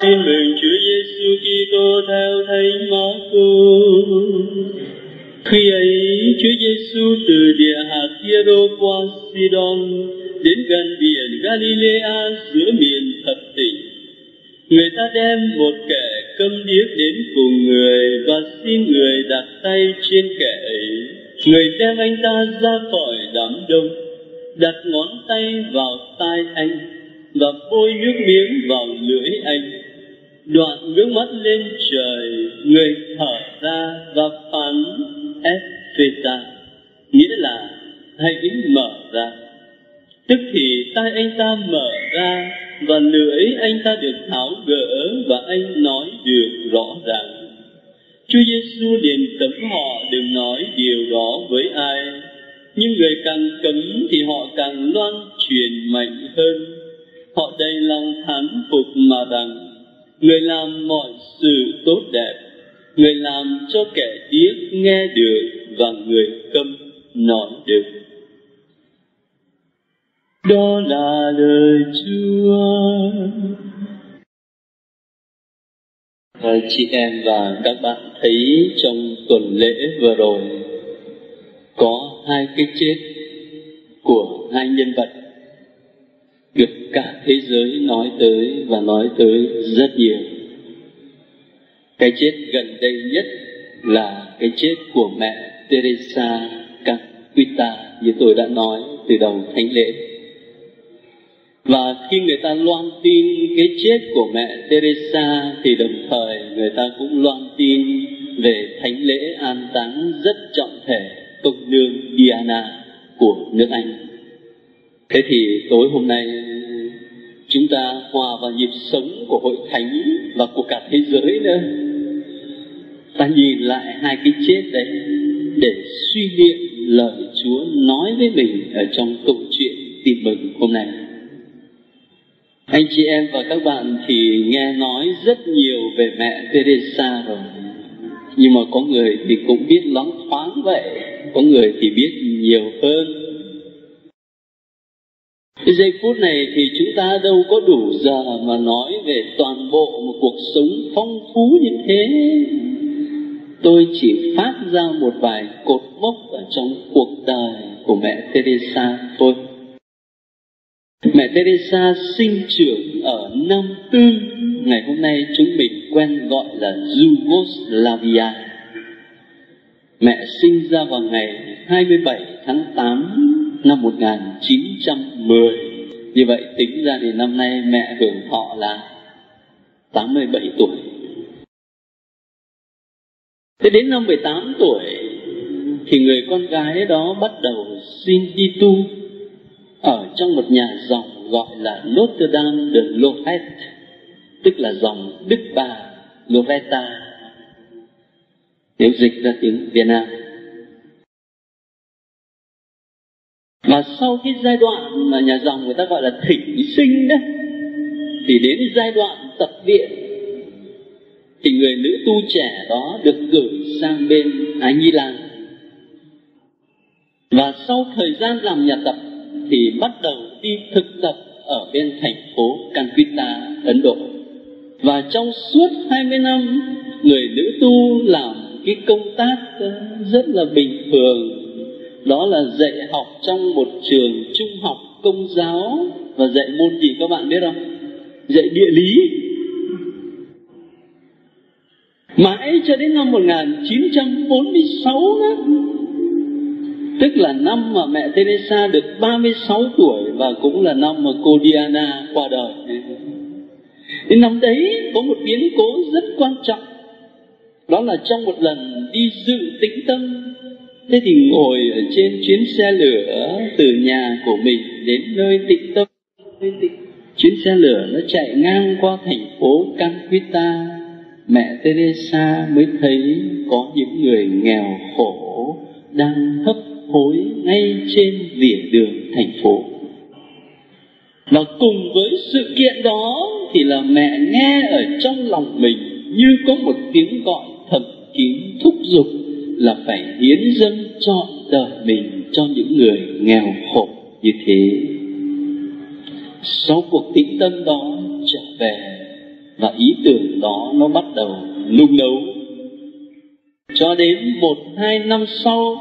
Tin mừng Chúa Giêsu Kitô theo Thánh Marco. Khi ấy, Chúa Giêsu từ địa hạt Thi-rô qua Sidon đến gần biển Galilea giữa miền Thập Tỉnh. Người ta đem một kẻ câm điếc đến cùng người và xin người đặt tay trên kẻ ấy. Người đem anh ta ra khỏi đám đông, đặt ngón tay vào tai anh và bôi nước miếng vào lưỡi anh. Đoạn ngước mắt lên trời, người thở ra và phán Epheta, nghĩa là hãy mở ra. Tức thì tai anh ta mở ra và lưỡi anh ta được tháo gỡ và anh nói được rõ ràng. Chúa Giêsu liền cấm họ đừng nói điều đó với ai, nhưng người càng cấm thì họ càng loan truyền mạnh hơn. Họ đầy lòng thán phục mà rằng: người làm mọi sự tốt đẹp, người làm cho kẻ điếc nghe được và người câm nói được. Đó là lời Chúa. Chị em và các bạn thấy trong tuần lễ vừa rồi có hai cái chết của hai nhân vật được cả thế giới nói tới và nói tới rất nhiều. Cái chết gần đây nhất là cái chết của mẹ Teresa Calcutta, như tôi đã nói từ đầu thánh lễ. Và khi người ta loan tin cái chết của mẹ Teresa thì đồng thời người ta cũng loan tin về thánh lễ an táng rất trọng thể công nương Diana của nước Anh. Thế thì tối hôm nay chúng ta hòa vào nhịp sống của hội thánh và của cả thế giới nữa. Ta nhìn lại hai cái chết đấy để suy niệm lời Chúa nói với mình ở trong câu chuyện tin mừng hôm nay. Anh chị em và các bạn thì nghe nói rất nhiều về mẹ Teresa rồi, nhưng mà có người thì cũng biết loáng thoáng vậy, có người thì biết nhiều hơn. Cái giây phút này thì chúng ta đâu có đủ giờ mà nói về toàn bộ một cuộc sống phong phú như thế. Tôi chỉ phát ra một vài cột mốc ở trong cuộc đời của mẹ Teresa thôi. Mẹ Teresa sinh trưởng ở Nam Tư, ngày hôm nay chúng mình quen gọi là Yugoslavia. Mẹ sinh ra vào ngày 27 tháng 8 năm 1910. Như vậy tính ra thì năm nay mẹ hưởng thọ là 87 tuổi. Thế đến năm 18 tuổi thì người con gái đó bắt đầu xin đi tu ở trong một nhà dòng gọi là Notre Dame de Lorette, tức là dòng Đức Bà Loretta, nếu dịch ra tiếng Việt Nam. Và sau cái giai đoạn mà nhà dòng người ta gọi là thỉnh sinh đó, thì đến giai đoạn tập viện thì người nữ tu trẻ đó được gửi sang bên Ái Nhi Lan. Và sau thời gian làm nhà tập thì bắt đầu đi thực tập ở bên thành phố Calcutta, Ấn Độ. Và trong suốt 20 năm, người nữ tu làm cái công tác rất là bình thường. Đó là dạy học trong một trường trung học công giáo. Và dạy môn gì các bạn biết không? Dạy địa lý. Mãi cho đến năm 1946 đó, tức là năm mà mẹ Teresa được 36 tuổi và cũng là năm mà cô Diana qua đời. Đến năm đấy có một biến cố rất quan trọng. Đó là trong một lần đi dự tĩnh tâm, thế thì ngồi ở trên chuyến xe lửa từ nhà của mình đến nơi tĩnh tâm. Chuyến xe lửa nó chạy ngang qua thành phố Calcutta. Mẹ Teresa mới thấy có những người nghèo khổ đang hấp hối ngay trên vỉa đường thành phố. Và cùng với sự kiện đó thì là mẹ nghe ở trong lòng mình như có một tiếng gọi thầm kín thúc giục là phải hiến dâng trọn đời mình cho những người nghèo khổ như thế. Sau cuộc tĩnh tâm đó trở về, và ý đó nó bắt đầu nung nấu. Cho đến 1-2 năm sau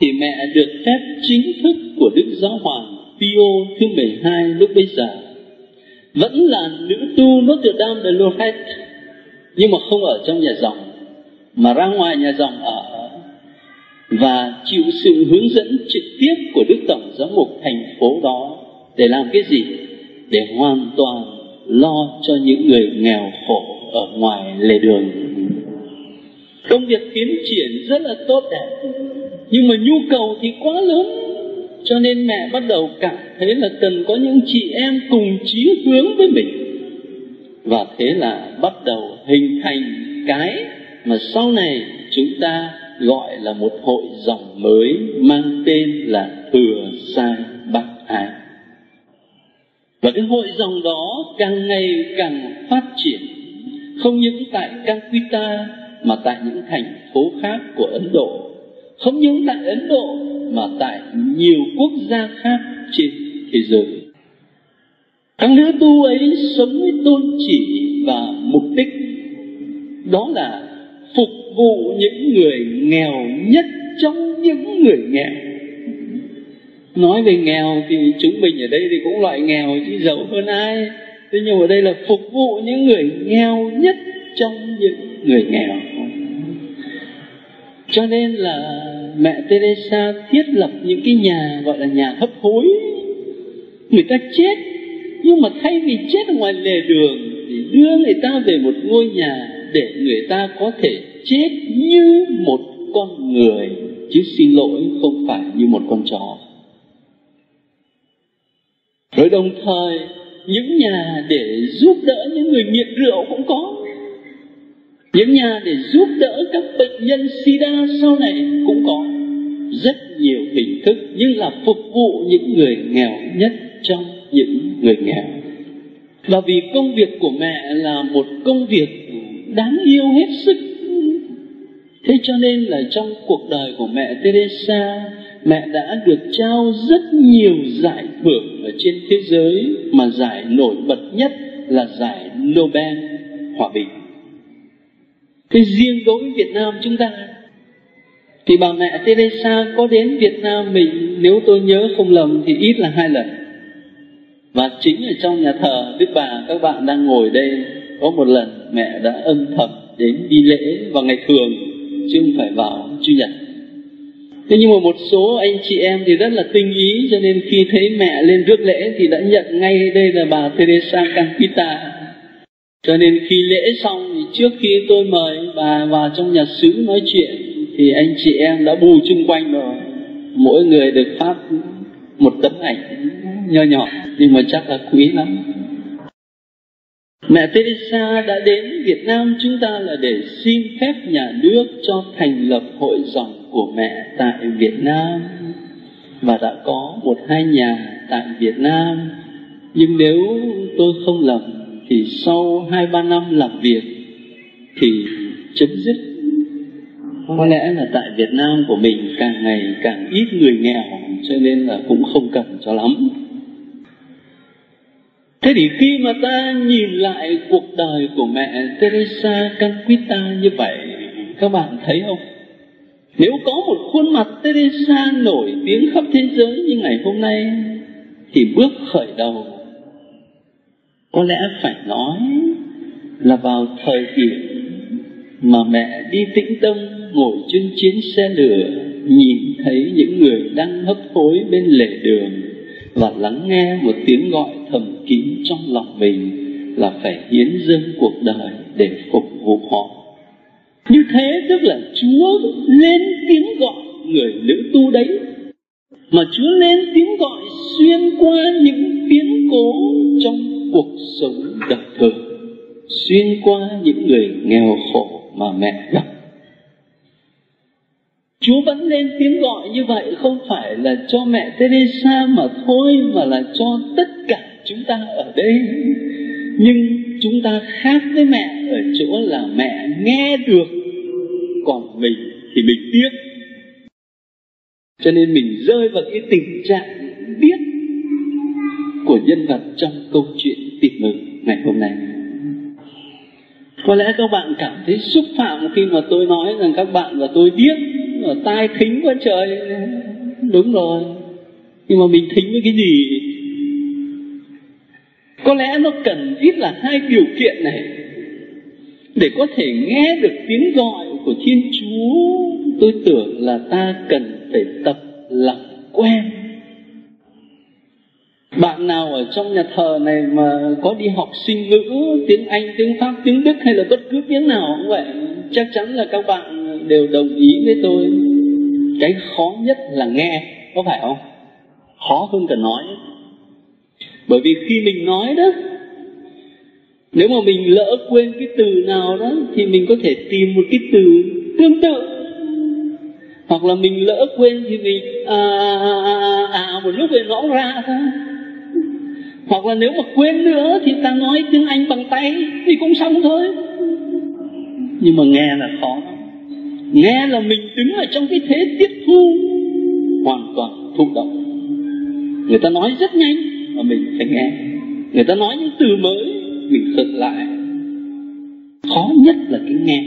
thì mẹ được phép chính thức của Đức Giáo Hoàng Pio thứ 12 lúc bấy giờ. Vẫn là nữ tu Notre Dame de Lorette, nhưng mà không ở trong nhà dòng, mà ra ngoài nhà dòng ở, và chịu sự hướng dẫn trực tiếp của Đức Tổng Giám mục thành phố đó. Để làm cái gì? Để hoàn toàn lo cho những người nghèo khổ ở ngoài lề đường. Công việc tiến triển rất là tốt đẹp, nhưng mà nhu cầu thì quá lớn. Cho nên mẹ bắt đầu cảm thấy là cần có những chị em cùng chí hướng với mình. Và thế là bắt đầu hình thành cái mà sau này chúng ta gọi là một hội dòng mới mang tên là Thừa Sai Bác Ái. Và cái hội dòng đó càng ngày càng phát triển, không những tại Calcutta mà tại những thành phố khác của Ấn Độ, không những tại Ấn Độ mà tại nhiều quốc gia khác trên thế giới. Các nữ tu ấy sống với tôn chỉ và mục đích, đó là phục vụ những người nghèo nhất trong những người nghèo. Nói về nghèo thì chúng mình ở đây thì cũng loại nghèo chứ giàu hơn ai. Thế nhưng ở đây là phục vụ những người nghèo nhất trong những người nghèo. Cho nên là mẹ Teresa thiết lập những cái nhà gọi là nhà hấp hối. Người ta chết, nhưng mà thay vì chết ở ngoài lề đường thì đưa người ta về một ngôi nhà để người ta có thể chết như một con người, chứ xin lỗi không phải như một con chó. Rồi đồng thời những nhà để giúp đỡ những người nghiện rượu cũng có, những nhà để giúp đỡ các bệnh nhân SIDA sau này cũng có. Rất nhiều hình thức, nhưng là phục vụ những người nghèo nhất trong những người nghèo. Và vì công việc của mẹ là một công việc đáng yêu hết sức, thế cho nên là trong cuộc đời của mẹ Teresa, mẹ đã được trao rất nhiều giải thưởng ở trên thế giới, mà giải nổi bật nhất là giải Nobel Hòa Bình. Thế riêng đối với Việt Nam chúng ta thì bà mẹ Teresa có đến Việt Nam mình, nếu tôi nhớ không lầm thì ít là 2 lần. Và chính ở trong nhà thờ Đức Bà các bạn đang ngồi đây, có một lần mẹ đã âm thầm đến đi lễ vào ngày thường, chứ không phải vào Chủ nhật. Thế nhưng mà một số anh chị em thì rất là tinh ý, cho nên khi thấy mẹ lên rước lễ thì đã nhận ngay đây là bà Teresa Calcutta. Cho nên khi lễ xong thì trước khi tôi mời bà vào trong nhà xứ nói chuyện thì anh chị em đã bù chung quanh rồi. Mỗi người được phát một tấm ảnh nho nhỏ, nhưng mà chắc là quý lắm. Mẹ Teresa đã đến Việt Nam chúng ta là để xin phép nhà nước cho thành lập hội dòng của mẹ tại Việt Nam, và đã có 1-2 nhà tại Việt Nam. Nhưng nếu tôi không lầm thì sau 2-3 năm làm việc thì chấm dứt. Có lẽ là tại Việt Nam của mình càng ngày càng ít người nghèo, cho nên là cũng không cần cho lắm. Thế thì khi mà ta nhìn lại cuộc đời của mẹ Teresa Calcutta như vậy, các bạn thấy không? Nếu có một khuôn mặt Teresa nổi tiếng khắp thế giới như ngày hôm nay, thì bước khởi đầu có lẽ phải nói là vào thời điểm mà mẹ đi Tĩnh Tâm ngồi trên chuyến xe lửa, nhìn thấy những người đang hấp hối bên lề đường và lắng nghe một tiếng gọi thầm kín trong lòng mình là phải hiến dâng cuộc đời để phục vụ họ. Như thế tức là Chúa lên tiếng gọi người nữ tu đấy, mà Chúa lên tiếng gọi xuyên qua những biến cố trong cuộc sống đời thường, xuyên qua những người nghèo khổ mà mẹ gặp. Chúa vẫn lên tiếng gọi như vậy, không phải là cho mẹ Teresa mà thôi, mà là cho tất cả chúng ta ở đây. Nhưng chúng ta khác với mẹ ở chỗ là mẹ nghe được, còn mình thì mình tiếc. Cho nên mình rơi vào cái tình trạng biết của nhân vật trong câu chuyện Tìm Mừng ngày hôm nay. Có lẽ các bạn cảm thấy xúc phạm khi mà tôi nói rằng các bạn và tôi điếc, ở tai thính quá trời. Đúng rồi, nhưng mà mình thính với cái gì? Có lẽ nó cần thiết là hai điều kiện này để có thể nghe được tiếng gọi của Thiên Chúa. Tôi tưởng là ta cần phải tập làm quen. Bạn nào ở trong nhà thờ này mà có đi học sinh ngữ, tiếng Anh, tiếng Pháp, tiếng Đức hay là bất cứ tiếng nào cũng vậy, chắc chắn là các bạn đều đồng ý với tôi. Cái khó nhất là nghe, có phải không? Khó hơn cả nói. Bởi vì khi mình nói đó, nếu mà mình lỡ quên cái từ nào đó thì mình có thể tìm một cái từ tương tự. Hoặc là mình lỡ quên thì mình một lúc rồi nó ra thôi. Hoặc là nếu mà quên nữa thì ta nói tiếng Anh bằng tay thì cũng xong thôi. Nhưng mà nghe là khó. Nghe là mình đứng ở trong cái thế tiếp thu hoàn toàn thụ động. Người ta nói rất nhanh mà mình phải nghe. Người ta nói những từ mới mình khựng lại. Khó nhất là cái nghe.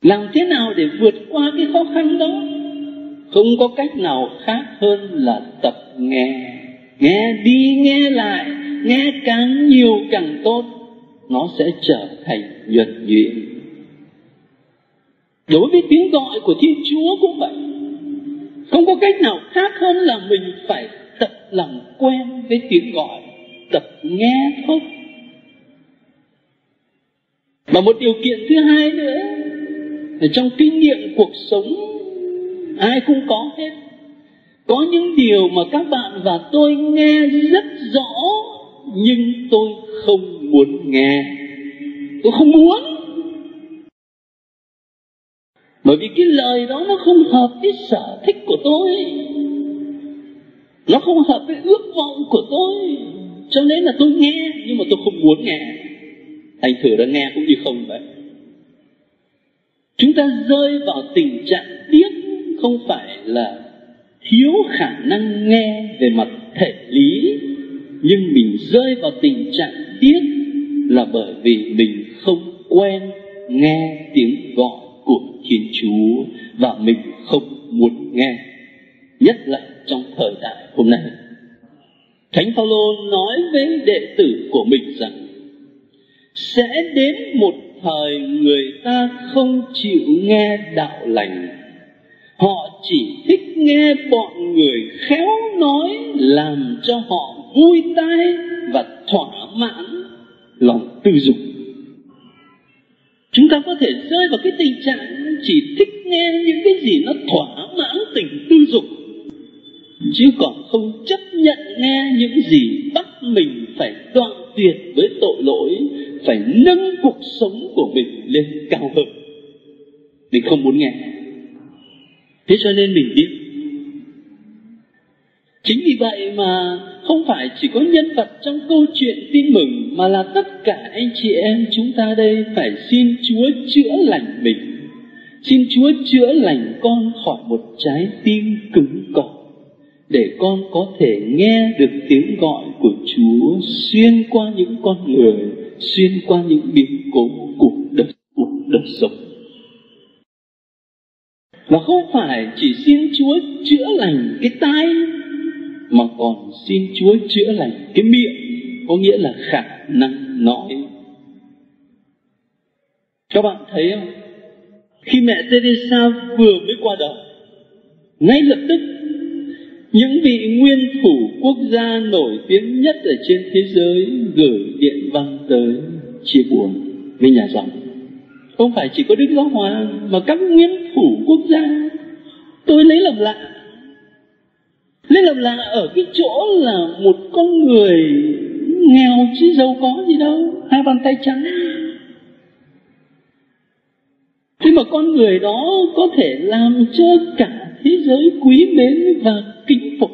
Làm thế nào để vượt qua cái khó khăn đó? Không có cách nào khác hơn là tập nghe. Nghe đi nghe lại, nghe càng nhiều càng tốt. Nó sẽ trở thành nhuần nhuyễn. Đối với tiếng gọi của Thiên Chúa cũng vậy. Không có cách nào khác hơn là mình phải tập làm quen với tiếng gọi, tập nghe thôi. Và một điều kiện thứ hai nữa là trong kinh nghiệm cuộc sống ai cũng có hết. Có những điều mà các bạn và tôi nghe rất rõ, nhưng tôi không muốn nghe. Tôi không muốn. Bởi vì cái lời đó nó không hợp với sở thích của tôi, nó không hợp với ước vọng của tôi. Cho nên là tôi nghe, nhưng mà tôi không muốn nghe. Thành thử đã nghe cũng như không vậy. Chúng ta rơi vào tình trạng điếc không phải là thiếu khả năng nghe về mặt thể lý, nhưng mình rơi vào tình trạng điếc là bởi vì mình không quen nghe tiếng gọi của Thiên Chúa và mình không muốn nghe, nhất là trong thời đại hôm nay. Thánh Phaolô nói với đệ tử của mình rằng sẽ đến một thời người ta không chịu nghe đạo lành. Họ chỉ thích nghe bọn người khéo nói làm cho họ vui tai và thỏa mãn lòng tư dục. Chúng ta có thể rơi vào cái tình trạng chỉ thích nghe những cái gì nó thỏa mãn tình tư dục, chứ còn không chấp nhận nghe những gì bắt mình phải đoạn tuyệt với tội lỗi, phải nâng cuộc sống của mình lên cao hơn. Mình không muốn nghe. Thế cho nên mình biết. Chính vì vậy mà không phải chỉ có nhân vật trong câu chuyện tin mừng, mà là tất cả anh chị em chúng ta đây phải xin Chúa chữa lành mình. Xin Chúa chữa lành con khỏi một trái tim cứng cỏi, để con có thể nghe được tiếng gọi của Chúa xuyên qua những con người, xuyên qua những biến cố cuộc đời sống. Và không phải chỉ xin Chúa chữa lành cái tai, mà còn xin Chúa chữa lành cái miệng, có nghĩa là khả năng nói. Các bạn thấy không? Khi mẹ Teresa vừa mới qua đời, ngay lập tức những vị nguyên thủ quốc gia nổi tiếng nhất ở trên thế giới gửi điện văn tới chia buồn với nhà dòng. Không phải chỉ có Đức Giáo Hoàng, mà các nguyên thủ quốc gia. Tôi lấy làm lạ. Lấy làm lạ ở cái chỗ là một con người nghèo chứ giàu có gì đâu, hai bàn tay trắng. Thế mà con người đó có thể làm cho cả thế giới quý mến và kính phục.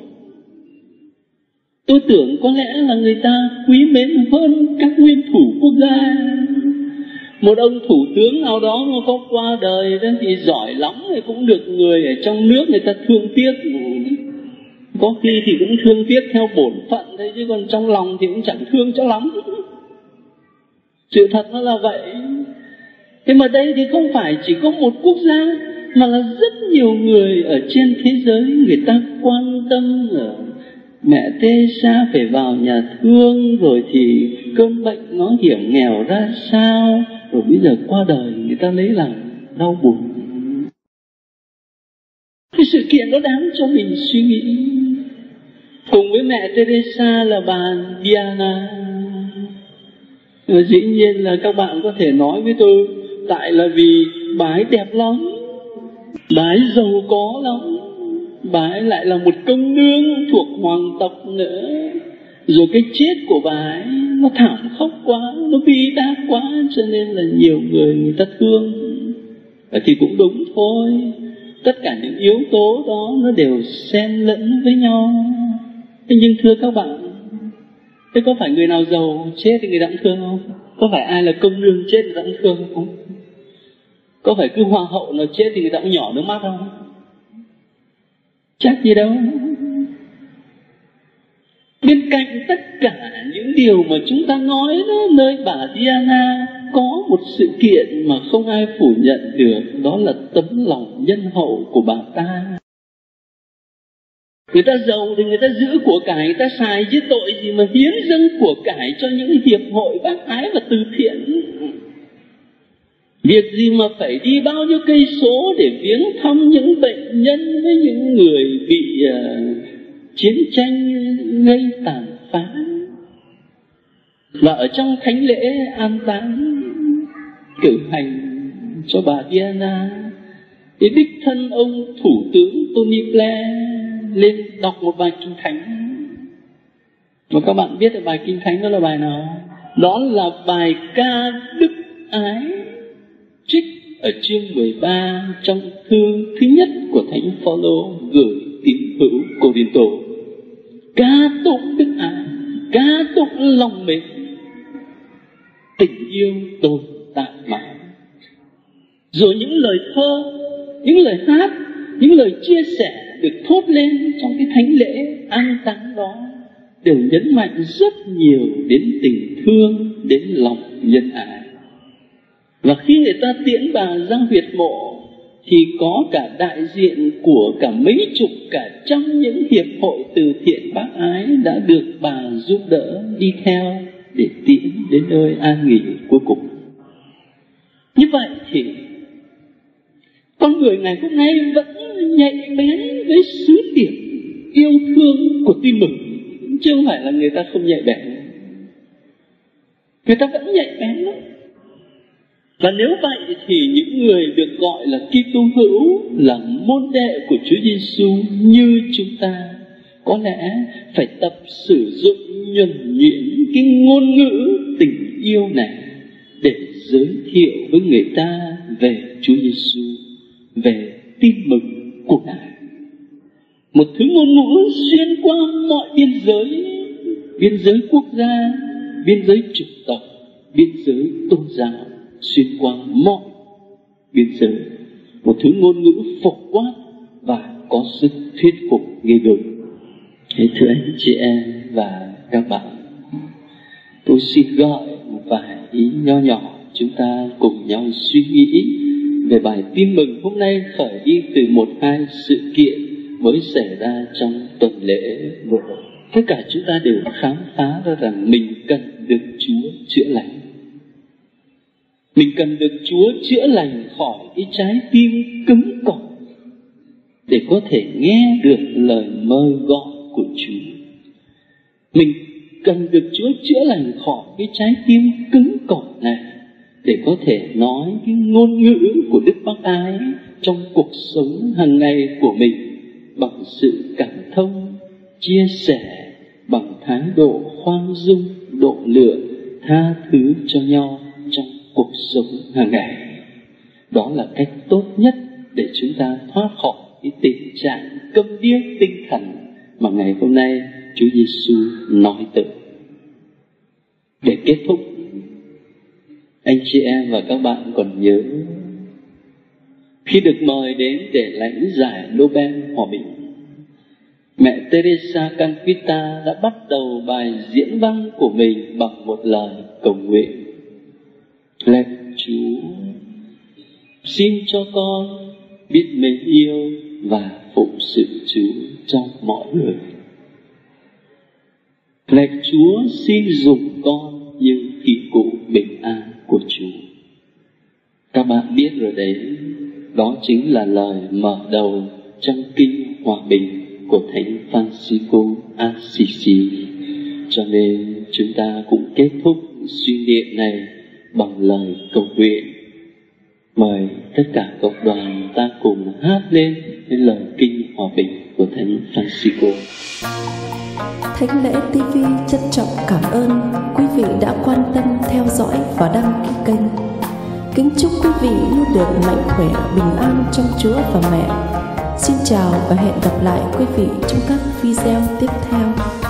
Tôi tưởng có lẽ là người ta quý mến hơn các nguyên thủ quốc gia. Một ông thủ tướng nào đó mà có qua đời đó thì giỏi lắm, thì cũng được người ở trong nước người ta thương tiếc. Có khi thì cũng thương tiếc theo bổn phận thôi, chứ còn trong lòng thì cũng chẳng thương cho lắm. Sự thật nó là vậy. Thế mà đây thì không phải chỉ có một quốc gia, mà là rất nhiều người ở trên thế giới, người ta quan tâm ở mẹ Teresa phải vào nhà thương, rồi thì cơn bệnh nó hiểm nghèo ra sao, rồi bây giờ qua đời người ta lấy làm đau buồn. Cái sự kiện đó đáng cho mình suy nghĩ. Cùng với mẹ Teresa là bà Diana. Và dĩ nhiên là các bạn có thể nói với tôi, tại là vì bà ấy đẹp lắm, bà ấy giàu có lắm, bà ấy lại là một công nương thuộc hoàng tộc nữa. Rồi cái chết của bà ấy nó thảm khốc quá, nó bi đát quá, cho nên là nhiều người ta thương. Và thì cũng đúng thôi, tất cả những yếu tố đó nó đều xen lẫn với nhau. Thế nhưng thưa các bạn, thế có phải người nào giàu chết thì người ta cũng thương không? Có phải ai là công nương chết người ta cũng thương không? Có phải cứ hoa hậu nào chết thì người ta cũng nhỏ nước mắt không? Chắc gì đâu. Bên cạnh tất cả những điều mà chúng ta nói đó, nơi bà Diana có một sự kiện mà không ai phủ nhận được, đó là tấm lòng nhân hậu của bà ta. Người ta giàu thì người ta giữ của cải, người ta xài chứ tội gì mà hiến dâng của cải cho những hiệp hội bác ái và từ thiện. Việc gì mà phải đi bao nhiêu cây số để viếng thăm những bệnh nhân với những người bị chiến tranh gây tàn phá. Và ở trong thánh lễ an táng cử hành cho bà Diana, thì đích thân ông Thủ tướng Tony Blair lên đọc một bài kinh thánh. Và các bạn biết là bài kinh thánh đó là bài nào? Đó là bài ca đức ái, trích ở chương 13 trong thư thứ nhất của Thánh Phaolô gửi tín hữu Cô-rinh-tô. Ca tụng đức ái, ca tụng lòng mến, tình yêu tồn tại mãi. Rồi những lời thơ, những lời hát, những lời chia sẻ được thốt lên trong cái thánh lễ an táng đó đều nhấn mạnh rất nhiều đến tình thương, đến lòng nhân ái. Và khi người ta tiễn bà ra huyệt mộ thì có cả đại diện của cả mấy chục, cả trăm những hiệp hội từ thiện bác ái đã được bà giúp đỡ đi theo để tiễn đến nơi an nghỉ cuối cùng. Như vậy thì con người ngày hôm nay vẫn nhạy bén với sứ điệp yêu thương của tin mừng, chứ không phải là người ta không nhạy bén. Người ta vẫn nhạy bén lắm. Và nếu vậy thì những người được gọi là Kitô hữu, là môn đệ của Chúa Giêsu như chúng ta, có lẽ phải tập sử dụng nhuần nhuyễn cái ngôn ngữ tình yêu này để giới thiệu với người ta về Chúa Giêsu, về tin mừng của Ngài. Một thứ ngôn ngữ xuyên qua mọi biên giới quốc gia, biên giới chủng tộc, biên giới tôn giáo, xuyên qua mọi biên giới. Một thứ ngôn ngữ phổ quát và có sức thuyết phục ghê gớm. Thế thưa anh chị em và các bạn, tôi xin gọi một vài ý nho nhỏ, chúng ta cùng nhau suy nghĩ về bài tin mừng hôm nay, khởi đi từ một hai sự kiện mới xảy ra trong tuần lễ vừa rồi. Tất cả chúng ta đều khám phá ra rằng mình cần được Chúa chữa lành. Mình cần được Chúa chữa lành khỏi cái trái tim cứng cỏi để có thể nghe được lời mời gọi của Chúa. Mình cần được Chúa chữa lành khỏi cái trái tim cứng cỏi này để có thể nói cái ngôn ngữ của Đức Bác Ái trong cuộc sống hàng ngày của mình bằng sự cảm thông, chia sẻ, bằng thái độ khoan dung, độ lượng, tha thứ cho nhau trong cuộc sống hàng ngày. Đó là cách tốt nhất để chúng ta thoát khỏi cái tình trạng câm điếc tinh thần mà ngày hôm nay Chúa Giêsu nói tới. Để kết thúc, anh chị em và các bạn còn nhớ khi được mời đến để lãnh giải Nobel Hòa bình, mẹ Teresa Calcutta đã bắt đầu bài diễn văn của mình bằng một lời cầu nguyện: Lạy Chúa, xin cho con biết mến yêu và phụng sự Chúa trong mọi người. Lạy Chúa, xin dùng con như khí cụ bình an của Chúa. Các bạn biết rồi đấy, đó chính là lời mở đầu trong kinh Hòa Bình của Thánh Francisco Assisi. Cho nên chúng ta cũng kết thúc suy niệm này bằng lời cầu nguyện. Mời tất cả cộng đoàn ta cùng hát lên cái lời kinh Hòa Bình của Thánh Francisco. Thánh Lễ TV trân trọng cảm ơn quý vị đã quan tâm theo dõi và đăng ký kênh. Kính chúc quý vị luôn được mạnh khỏe, bình an trong Chúa và Mẹ. Xin chào và hẹn gặp lại quý vị trong các video tiếp theo.